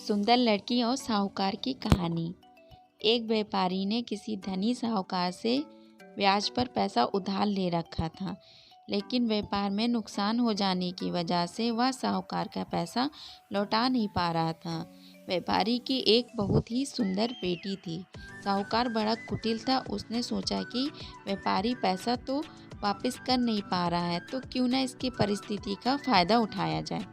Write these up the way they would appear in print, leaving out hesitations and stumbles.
सुंदर लड़की और साहूकार की कहानी। एक व्यापारी ने किसी धनी साहूकार से ब्याज पर पैसा उधार ले रखा था, लेकिन व्यापार में नुकसान हो जाने की वजह से वह साहूकार का पैसा लौटा नहीं पा रहा था। व्यापारी की एक बहुत ही सुंदर बेटी थी। साहूकार बड़ा कुटिल था। उसने सोचा कि व्यापारी पैसा तो वापस कर नहीं पा रहा है, तो क्यों ना इसकी परिस्थिति का फ़ायदा उठाया जाए।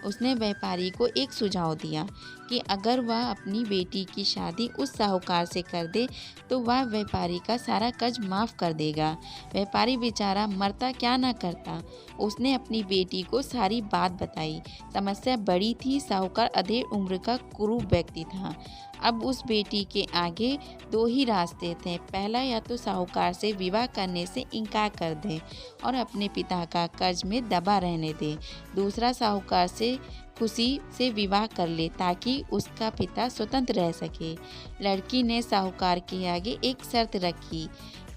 उसने व्यापारी को एक सुझाव दिया कि अगर वह अपनी बेटी की शादी उस साहूकार से कर दे तो वह व्यापारी का सारा कर्ज माफ़ कर देगा। व्यापारी बेचारा मरता क्या ना करता। उसने अपनी बेटी को सारी बात बताई। समस्या बड़ी थी। साहूकार अधेड़ उम्र का कुरूप व्यक्ति था। अब उस बेटी के आगे दो ही रास्ते थे। पहला, या तो साहूकार से विवाह करने से इनकार कर दे और अपने पिता का कर्ज में दबा रहने दे। दूसरा, साहूकार से खुशी से विवाह कर ले ताकि उसका पिता स्वतंत्र रह सके। लड़की ने साहूकार के आगे एक शर्त रखी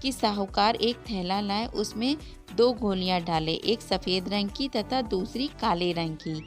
कि साहूकार एक थैला लाए, उसमें 2 गोलियां डाले, एक सफ़ेद रंग की तथा दूसरी काले रंग की।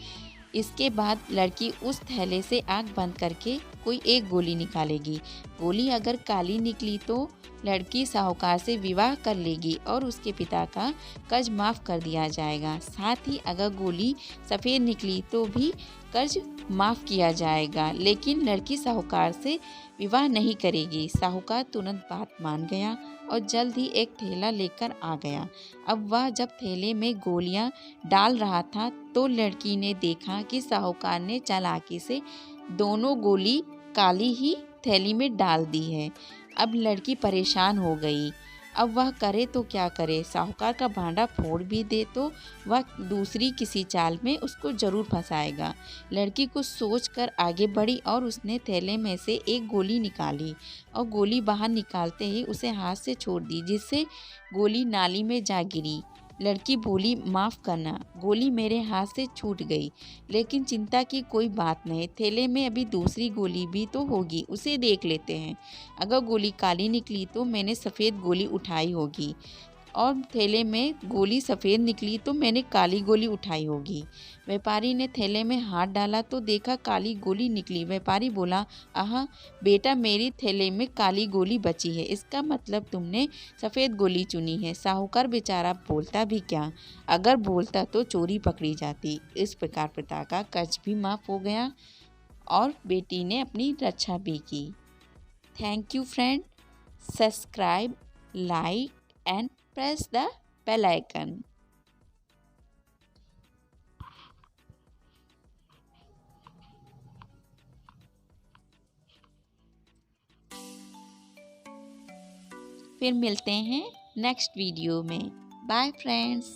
इसके बाद लड़की उस थैले से आँख बंद करके कोई एक गोली निकालेगी। गोली अगर काली निकली तो लड़की साहूकार से विवाह कर लेगी और उसके पिता का कर्ज माफ़ कर दिया जाएगा। साथ ही अगर गोली सफ़ेद निकली तो भी कर्ज माफ़ किया जाएगा, लेकिन लड़की साहूकार से विवाह नहीं करेगी। साहूकार तुरंत बात मान गया और जल्द ही एक थैला लेकर आ गया। अब वह जब थैले में गोलियां डाल रहा था तो लड़की ने देखा कि साहूकार ने चालाकी से दोनों गोली काली ही थैली में डाल दी है। अब लड़की परेशान हो गई। अब वह करे तो क्या करे। साहूकार का भांडा फोड़ भी दे तो वह दूसरी किसी चाल में उसको जरूर फंसाएगा। लड़की कुछ सोचकर आगे बढ़ी और उसने थैले में से एक गोली निकाली और गोली बाहर निकालते ही उसे हाथ से छोड़ दी, जिससे गोली नाली में जा गिरी। लड़की बोली, माफ़ करना, गोली मेरे हाथ से छूट गई, लेकिन चिंता की कोई बात नहीं। थैले में अभी दूसरी गोली भी तो होगी, उसे देख लेते हैं। अगर गोली काली निकली तो मैंने सफ़ेद गोली उठाई होगी और थैले में गोली सफ़ेद निकली तो मैंने काली गोली उठाई होगी। व्यापारी ने थैले में हाथ डाला तो देखा काली गोली निकली। व्यापारी बोला, आहा बेटा, मेरी थैले में काली गोली बची है, इसका मतलब तुमने सफ़ेद गोली चुनी है। साहूकार बेचारा बोलता भी क्या, अगर बोलता तो चोरी पकड़ी जाती। इस प्रकार पिता का कर्ज भी माफ़ हो गया और बेटी ने अपनी रक्षा भी की। Thank you friend. Subscribe, like and press the bell icon. फिर मिलते हैं नेक्स्ट वीडियो में। Bye friends.